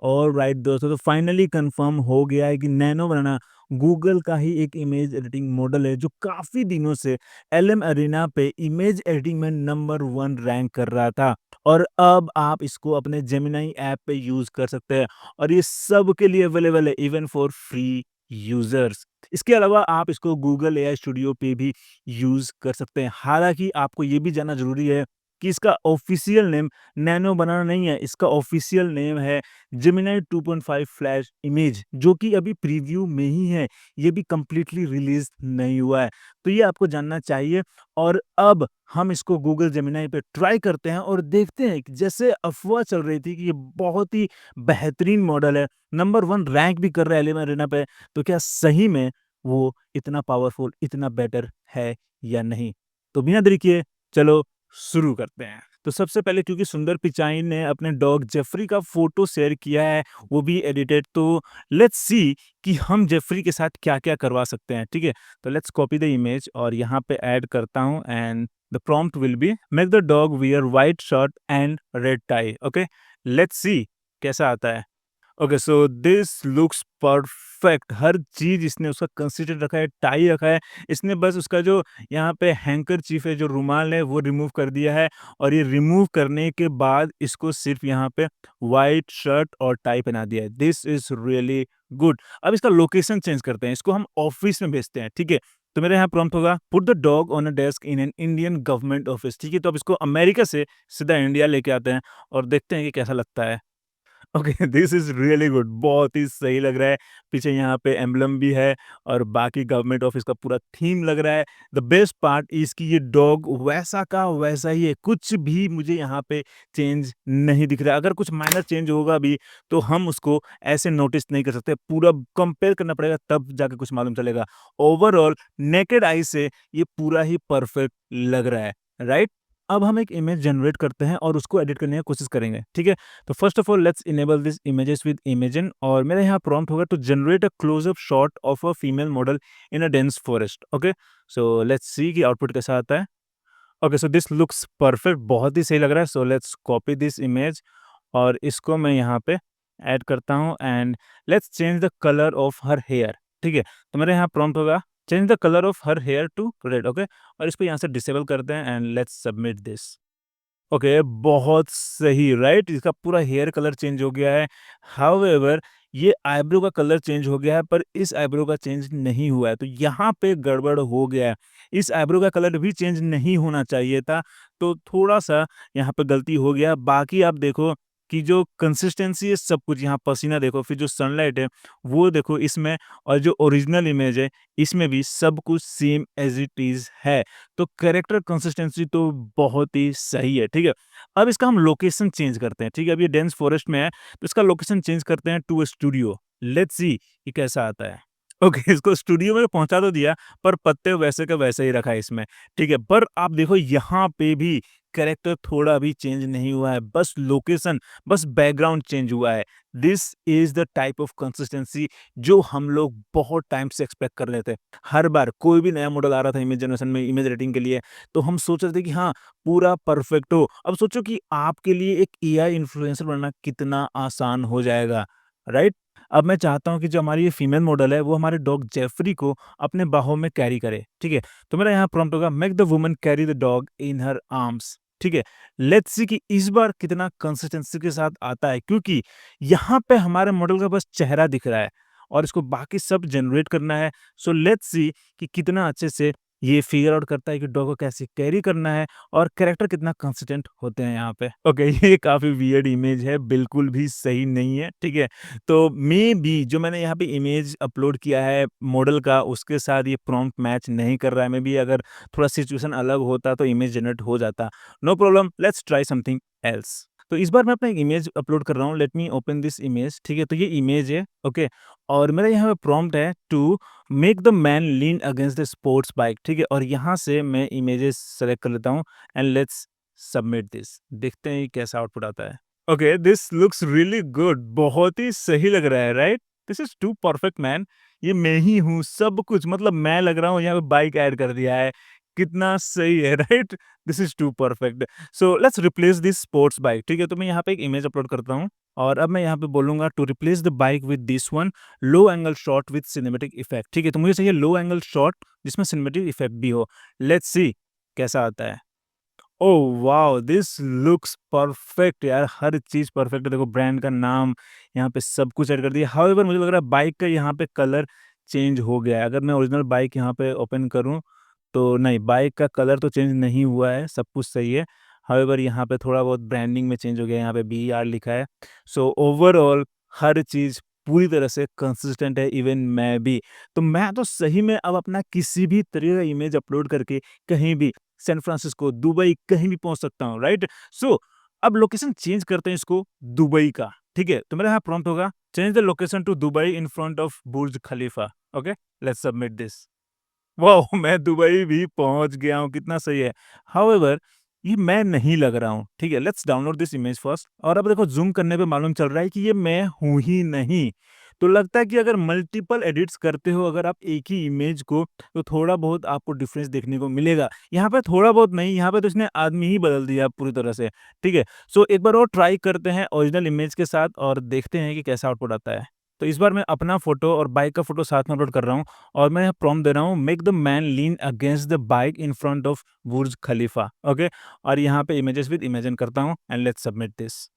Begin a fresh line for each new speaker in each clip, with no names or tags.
Alright दोस्तों, तो finally confirm हो गया है कि नैनो बनाना गूगल का ही एक इमेज एडिटिंग मॉडल है जो काफ़ी दिनों से एलएम अरेना पे इमेज एडिटिंग में नंबर 1 रैंक कर रहा था। और अब आप इसको अपने जेमिनी ऐप पे यूज़ कर सकते हैं और ये सबके लिए अवेलेबल है, इवन फॉर फ्री यूज़र्स। इसके अलावा आप इसको गूगल एआई स्टूडियो पे भी यूज़ कर सकते हैं। हालाँकि आपको ये भी जानना ज़रूरी है कि इसका ऑफ़िशियल नेम नैनो बनाना नहीं है, इसका ऑफ़िशियल नेम है जेमिनी 2.5 फ्लैश इमेज, जो कि अभी प्रीव्यू में ही है, ये भी कंप्लीटली रिलीज़ नहीं हुआ है। तो ये आपको जानना चाहिए और अब हम इसको गूगल जेमिनी पे ट्राई करते हैं और देखते हैं कि जैसे अफ़वाह चल रही थी कि ये बहुत ही बेहतरीन मॉडल है, नंबर 1 रैंक भी कर रहा है एलियन अरेना पे, तो क्या सही में वो इतना पावरफुल, इतना बेटर है या नहीं? तो बिना देरी किए चलो शुरू करते हैं। तो सबसे पहले क्योंकि सुंदर पिचाई ने अपने डॉग जेफरी का फ़ोटो शेयर किया है, वो भी एडिटेड, तो लेट्स सी कि हम जेफरी के साथ क्या-क्या करवा सकते हैं, ठीक है? तो लेट्स कॉपी द इमेज और यहाँ पे ऐड करता हूँ and the prompt will be make the dog wear white shirt and red tie, okay? Let's see कैसा आता है। Okay, so this looks perfect. हर चीज़ इसने उसका कंसिडर रखा है, टाई रखा है। इसने बस उसका जो यहाँ पे हैंकरचीफ है, जो रुमाल है, वो रिमूव कर दिया है और ये रिमूव करने के बाद इसको सिर्फ़ यहाँ पे व्हाइट शर्ट और टाई पहना दिया है। This is really good. अब इसका लोकेशन चेंज करते हैं, इसको हम ऑफ़िस में भेजते हैं, ठीक है? तो मेरे यहाँ प्रॉम्प्ट होगा put the dog on a desk in an Indian government office, ठीक है? तो अब इसको अमेरिका से सीधा इंडिया लेके आते हैं और देखते हैं कि कैसा लगता है। Okay, this is really good, बहुत ही सही लग रहा है। पीछे यहाँ पे एम्बलम भी है और बाकी गवर्नमेंट ऑफिस का पूरा थीम लग रहा है। द बेस्ट पार्ट इज़ कि ये डॉग वैसा का वैसा ही है, कुछ भी मुझे यहाँ पे चेंज नहीं दिख रहा है। अगर कुछ माइनर चेंज होगा भी, तो हम उसको ऐसे नोटिस नहीं कर सकते, पूरा कंपेयर करना पड़ेगा तब जाके कुछ मालूम चलेगा। ओवरऑल नेकेड आई से ये पूरा ही परफेक्ट लग रहा है, राइट? अब हम एक इमेज जनरेट करते हैं और उसको एडिट करने की कोशिश करेंगे, ठीक है? तो first of all let's enable this images with imagine और मेरे यहाँ प्रॉम्प्ट होगा to generate a closeup shot of a female model in a dense forest, okay? So let's see कि आउटपुट कैसा आता है। Okay, so this looks perfect, बहुत ही सही लग रहा है। So let's copy this image और इसको मैं यहाँ पे ऐड करता हूँ and let's change the colour of her hair, ठीक है? तो मेरे यहाँ प्रॉम्प्ट होगा change the colour of her hair to red, okay? और इसको यहाँ से डिसेबल करते हैं and let's submit this. Okay, बहुत सही, राइट? इसका पूरा हेयर कलर चेंज हो गया है। हाउएवर ये आईब्रो का कलर चेंज हो गया है, पर इस आईब्रो का चेंज नहीं हुआ है, तो यहाँ पे गड़बड़ हो गया है। इस आईब्रो का कलर भी चेंज नहीं होना चाहिए था, तो थोड़ा-सा यहाँ पे गलती हो गया। बाकी आप देखो कि जो कंसिस्टेंसी है सब कुछ, यहाँ पसीना देखो, फिर जो सनलाइट है, वो देखो इसमें और जो ओरिजिनल इमेज है, इसमें भी सब कुछ सेम एज़ इट इज़ है। तो कैरेक्टर कंसिस्टेंसी तो बहुत ही सही है, ठीक है? अब इसका हम लोकेशन चेंज करते हैं, ठीक है? अब ये डेंस फॉरेस्ट में है, तो इसका लोकेशन चेंज करते हैं टू स्टूडियो। लेट्स सी ये कैसा आता है। ओके, इसको स्टूडियो में पहुँचा तो दिया, पर पत्ते वैसे का वैसे ही रखा है इसमें, ठीक है? पर आप देखो यहाँ पे भी कैरेक्टर थोड़ा भी चेंज नहीं हुआ है, बस लोकेशन, बस बैकग्राउंड चेंज हुआ है। This is the type of consistency जो हम लोग बहुत टाइम से एक्सपेक्ट कर रहे थे। हर बार कोई भी नया मॉडल आ रहा था इमेज जनरेशन में, इमेज एडिटिंग के लिए, तो हम सोच रहे थे कि हाँ, पूरा परफेक्ट हो। अब सोचो कि आपके लिए एक एआई इन्फ्लुएंसर बनना कितना आसान हो जाएगा, राइट? अब मैं चाहता हूँ कि जो हमारी ये फीमेल मॉडल है, वो हमारे डॉग जेफरी को अपने बाहों में कैरी करे, ठीक है? तो मेरा यहाँ प्रॉम्प्ट होगा make the woman carry the dog in her arms, ठीक है? लेट्स सी कि इस बार कितना कंसिस्टेंसी के साथ आता है, क्योंकि यहाँ पे हमारे मॉडल का बस चेहरा दिख रहा है और इसको बाकी सब जनरेट करना है। सो लेट्स सी कि कितना अच्छे से ये फिगर आउट करता है कि डॉग को कैसे कैरी करना है और कैरेक्टर कितना कंसिस्टेंट होते हैं यहाँ पे। ओके, ये काफ़ी वियर्ड इमेज है, बिल्कुल भी सही नहीं है, ठीक है? तो मेबी जो मैंने यहाँ पे इमेज अपलोड किया है मॉडल का, उसके साथ ये प्रॉम्प्ट मैच नहीं कर रहा है। मेबी अगर थोड़ा सिचुएशन अलग होता तो इमेज जनरेट हो जाता। No problem, let's try something else. तो इस बार मैं अपना एक इमेज अपलोड कर रहा हूँ, let me open this image, ठीक है? तो ये इमेज है, ओके? और मेरा यहाँ पे प्रॉम्प्ट है to make the man lean against the sports bike, ठीक है? और यहाँ से मैं इमेजेस सेलेक्ट कर लेता हूँ एंड लेट्स सबमिट दिस। देखते हैं ये कैसा आउटपुट आता है। Okay, this looks really good, बहुत ही सही लग रहा है, right? This is too perfect man. ये मैं ही हूँ, सब कुछ मतलब मैं लग रहा हूँ, यहाँ पे बाइक ऐड कर दिया है। कितना सही है, right? This is too perfect. So let's replace this sports bike, ठीक है? तो मैं यहाँ पे एक इमेज अपलोड करता हूँ और अब मैं यहाँ पे बोलूँगा to replace the bike with this one, low angle shot with cinematic effect, ठीक है? तो मुझे चाहिए लो एंगल शॉट जिसमें सिनेमैटिक इफेक्ट भी हो। लेट्स सी कैसा आता है। Oh wow! This looks perfect यार, हर चीज़ परफेक्ट है। देखो ब्रांड का नाम, यहाँ पे सब कुछ ऐड कर दिया। हाउएवर मुझे लग रहा है बाइक का यहाँ पे कलर चेंज हो गया है। अगर मैं ओरिजिनल बाइक यहाँ पे ओपन करूँ, तो नहीं, बाइक का कलर तो चेंज नहीं हुआ है, सब कुछ सही है। हाउएवर यहाँ पे थोड़ा बहुत ब्रांडिंग में चेंज हो गया है, यहाँ पे बीईआर लिखा है। सो ओवरऑल हर चीज़ पूरी तरह से कंसिस्टेंट है, इवन मैं भी। तो मैं तो सही में अब अपना किसी भी तरह का इमेज अपलोड करके कहीं भी सैन फ्रांसिस्को, दुबई कहीं भी पहुँच सकता हूँ, राइट? सो अब लोकेशन चेंज करते हैं इसको दुबई का, ठीक है? तो मेरा यहाँ प्रॉम्प्ट होगा change the location to Dubai in front of Burj Khalifa. Okay, let's submit this. Wow! मैं दुबई भी पहुँच गया हूँ, कितना सही है। हाउएवर ये मैं नहीं लग रहा हूँ, ठीक है? Let's download this image first और अब देखो ज़ूम करने पे मालूम चल रहा है कि ये मैं हूँ ही नहीं। तो लगता है कि अगर मल्टीपल एडिट्स करते हो अगर आप एक ही इमेज को, तो थोड़ा बहुत आपको डिफरेंस देखने को मिलेगा। यहाँ पे थोड़ा बहुत नहीं, यहाँ पे तो इसने आदमी ही बदल दिया पूरी तरह से, ठीक है? सो एक बार और ट्राई करते हैं ओरिजिनल इमेज के साथ और देखते हैं कि कैसा आउटपुट आता है। तो इस बार मैं अपना फ़ोटो और बाइक का फ़ोटो साथ में अपलोड कर रहा हूँ और मैं प्रॉम्प्ट दे रहा हूँ make the man lean against the bike in front of Burj Khalifa. Okay, और यहाँ पे इमेजेस विद इमेजिन करता हूँ and let's submit this.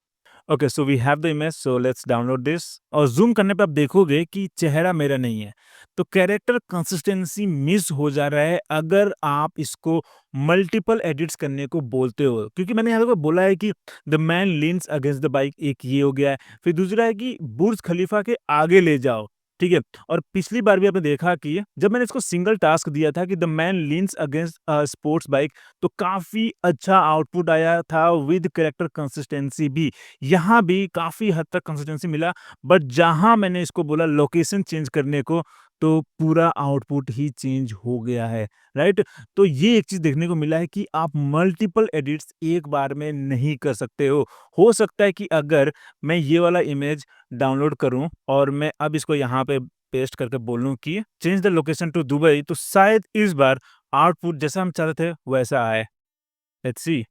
Okay, so we have the image, so let's download this और zoom करने पे आप देखोगे कि चेहरा मेरा नहीं है। तो कैरेक्टर कंसिस्टेंसी मिस हो जा रहा है अगर आप इसको मल्टीपल एडिट्स करने को बोलते हो। क्योंकि मैंने यहाँ देखो बोला है कि the man leans against the bike, एक ये हो गया है। फिर दूसरा है कि बुर्ज खलीफा के आगे ले जाओ, ठीक है? और पिछली बार भी आपने देखा कि जब मैंने इसको सिंगल टास्क दिया था कि the man leans against a sports bike, तो काफ़ी अच्छा आउटपुट आया था विद कैरेक्टर कंसिस्टेंसी भी। यहाँ भी काफ़ी हद तक कंसिस्टेंसी मिला, बट जहाँ मैंने इसको बोला लोकेशन चेंज करने को, तो पूरा आउटपुट ही चेंज हो गया है, राइट? तो ये एक चीज़ देखने को मिला है कि आप मल्टीपल एडिट्स एक बार में नहीं कर सकते हो। हो सकता है कि अगर मैं ये वाला इमेज डाउनलोड करूँ और मैं अब इसको यहाँ पे पेस्ट करके बोलूँ कि change the location to Dubai, तो शायद इस बार आउटपुट जैसा हम चाहते थे वैसा आए। Let's see.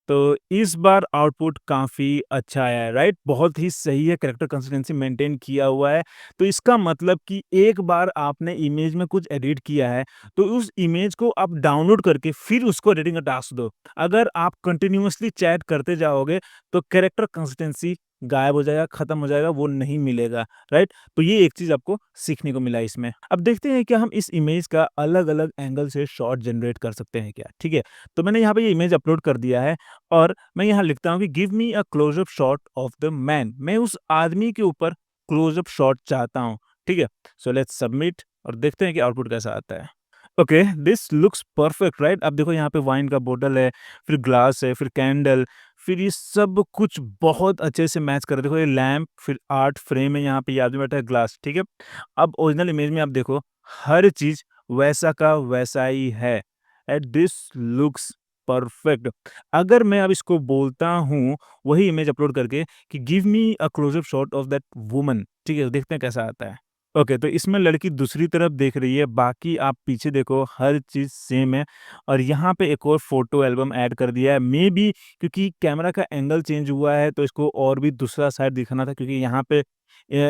तो इस बार आउटपुट काफ़ी अच्छा आया है, राइट? बहुत ही सही है, कैरेक्टर कंसिस्टेंसी मेंटेन किया हुआ है। तो इसका मतलब कि एक बार आपने इमेज में कुछ एडिट किया है, तो उस इमेज को आप डाउनलोड करके फिर उसको एडिटिंग का टास्क दो। अगर आप कंटिन्यूअसली चैट करते जाओगे, तो कैरेक्टर कंसिस्टेंसी गायब हो जाएगा, खत्म हो जाएगा, वो नहीं मिलेगा, राइट? तो ये एक चीज़ आपको सीखने को मिला इसमें। अब देखते हैं क्या हम इस इमेज का अलग-अलग एंगल से शॉट जनरेट कर सकते हैं क्या, ठीक है? तो मैंने यहाँ पे ये इमेज अपलोड कर दिया है और मैं यहाँ लिखता हूँ कि give me a closeup shot of the man. मैं उस आदमी के ऊपर क्लोज़अप शॉट चाहता हूँ, ठीक है? सो लेट्स सबमिट और देखते हैं कि आउटपुट कैसा आता है। Okay, this looks perfect, right? अब देखो यहाँ पे वाइन का बॉटल है, फिर ग्लास है, फिर कैंडल, फिर ये सब कुछ बहुत अच्छे से मैच कर रहा है। देखो ये लैंप, फिर आर्ट फ्रेम है, यहाँ पे ये आदमी बैठा है, ग्लास, ठीक है? अब ओरिजिनल इमेज में आप देखो, हर चीज़ वैसा का वैसा ही है एंड दिस लुक्स परफेक्ट। अगर मैं अब इसको बोलता हूँ, वही इमेज अपलोड करके कि give me a closeup shot of that woman, ठीक है? देखते हैं कैसा आता है। ओके, तो इसमें लड़की दूसरी तरफ देख रही है, बाकी आप पीछे देखो हर चीज़ सेम है और यहाँ पे एक और फ़ोटो एल्बम ऐड कर दिया है। मेबी क्योंकि कैमरा का एंगल चेंज हुआ है, तो इसको और भी दूसरा साइड दिखाना था क्योंकि यहाँ पे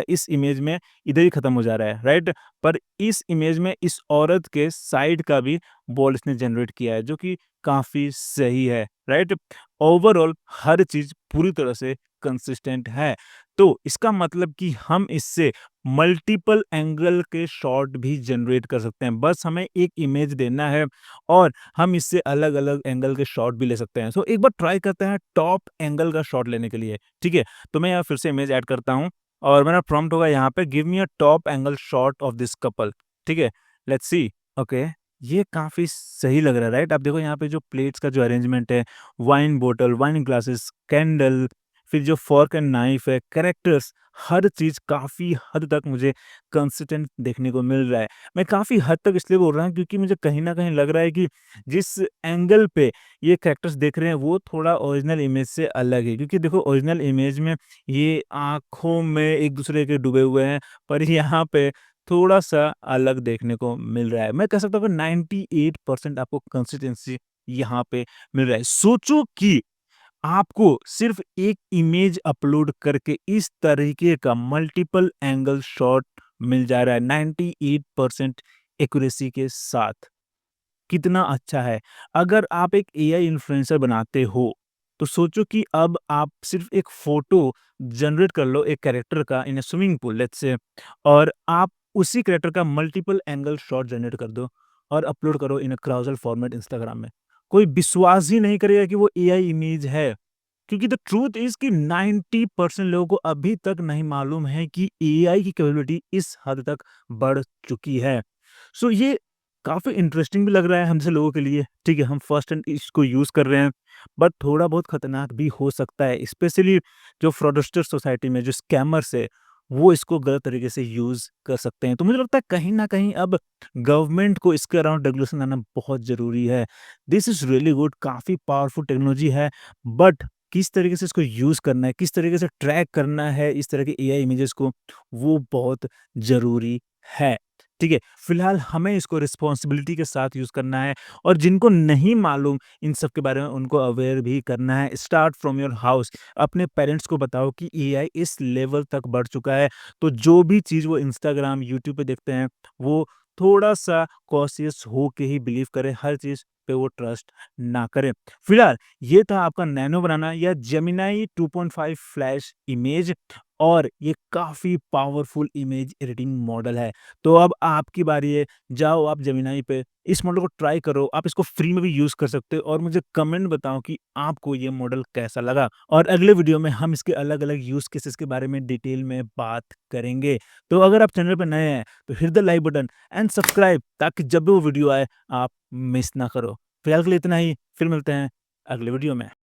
इस इमेज में इधर ही खत्म हो जा रहा है, राइट? पर इस इमेज में इस औरत के साइड का भी बॉल इसने जनरेट किया है, जो कि काफ़ी सही है, राइट? ओवरऑल हर चीज़ पूरी तरह से कंसिस्टेंट है। तो इसका मतलब कि हम इससे मल्टीपल एंगल के शॉट भी जनरेट कर सकते हैं। बस हमें एक इमेज देना है और हम इससे अलग-अलग एंगल के शॉट भी ले सकते हैं। सो एक बार ट्राई करते हैं टॉप एंगल का शॉट लेने के लिए, ठीक है? तो मैं यहाँ फिर से इमेज ऐड करता हूँ और मेरा प्रॉम्प्ट होगा यहाँ पे give me a top angle shot of this couple, ठीक है? Let's see. ओके, ये काफ़ी सही लग रहा है, राइट? आप देखो यहाँ पे जो प्लेट्स का जो अरेंजमेंट है, wine bottle, wine glasses, candle, फिर जो फ़ॉर्क एंड नाइफ है, कैरेक्टर्स, हर चीज़ काफ़ी हद तक मुझे कंसिस्टेंट देखने को मिल रहा है। मैं काफ़ी हद तक इसलिए बोल रहा हूँ क्योंकि मुझे कहीं न कहीं लग रहा है कि जिस एंगल पे ये कैरेक्टर्स देख रहे हैं वो थोड़ा ओरिजिनल इमेज से अलग है। क्योंकि देखो ओरिजिनल इमेज में ये आँखों में एक-दूसरे के डूबे हुए हैं, पर यहाँ पे थोड़ा-सा अलग देखने को मिल रहा है। मैं कह सकता हूँ कि 98% आपको कंसिस्टेंसी यहाँ पे मिल रहा है। सोचो कि आपको सिर्फ़ एक इमेज अपलोड करके इस तरीके का मल्टीपल एंगल शॉट मिल जा रहा है 98% एक्यूरेसी के साथ। कितना अच्छा है। अगर आप एक एआई इन्फ्लुएंसर बनाते हो, तो सोचो कि अब आप सिर्फ़ एक फ़ोटो जनरेट कर लो एक कैरेक्टर का इन अ स्विमिंग पूल लेट्स से और आप उसी कैरेक्टर का मल्टीपल एंगल शॉट जनरेट कर दो और अपलोड करो इन अ क्राउज़ल फॉर्मेट इंस्टाग्राम में। कोई विश्वास ही नहीं करेगा कि वो एआई इमेज है। क्योंकि द ट्रूथ इज़ कि 90% लोगों को अभी तक नहीं मालूम है कि एआई की कैपेबिलिटी इस हद तक बढ़ चुकी है। सो ये काफ़ी इंटरेस्टिंग भी लग रहा है हम जैसे लोगों के लिए, ठीक है, हम फर्स्ट हैंड इसको यूज़ कर रहे हैं, बट थोड़ा बहुत खतरनाक भी हो सकता है, स्पेशली जो फ्रॉडस्टर सोसाइटी में जो स्कैमर्स है, वो इसको गलत तरीके से यूज़ कर सकते हैं। तो मुझे लगता है कहीं न कहीं अब गवर्नमेंट को इसके अराउंड रेगुलेशन लाना बहुत ज़रूरी है। दिस इज़ रियली गुड, काफ़ी पावरफुल टेक्नोलॉजी है, बट किस तरीके से इसको यूज़ करना है, किस तरीके से ट्रैक करना है इस तरह के एआई इमेजेस को, वो बहुत ज़रूरी है। ठीक है? फिलहाल हमें इसको रिस्पॉन्सिबिलिटी के साथ यूज़ करना है और जिनको नहीं मालूम इन सब के बारे में उनको अवेयर भी करना है। Start from your house. अपने पेरेंट्स को बताओ कि एआई इस लेवल तक बढ़ चुका है, तो जो भी चीज़ वो इंस्टाग्राम, यूट्यूब पे देखते हैं, वो थोड़ा-सा कॉशियस होके ही बिलीव करें, हर चीज़ पे वो ट्रस्ट ना करें। फिलहाल ये था आपका नैनो बनाना या जेमिनी 2.5 फ्लैश इमेज और ये काफ़ी पावरफुल इमेज एडिटिंग मॉडल है। तो अब आपकी बारी है, जाओ आप जेमिनी पे इस मॉडल को ट्राई करो, आप इसको फ्री में भी यूज़ कर सकते हो और मुझे कमेंट बताओ कि आपको ये मॉडल कैसा लगा और अगले वीडियो में हम इसके अलग-अलग यूज़ केसेस के बारे में डिटेल में बात करेंगे। तो अगर आप चैनल पे नए हैं, तो hit the like button and subscribe ताकि जब भी वो वीडियो आए, आप मिस ना करो। फिलहाल के लिए इतना ही, फिर मिलते हैं अगले वीडियो में।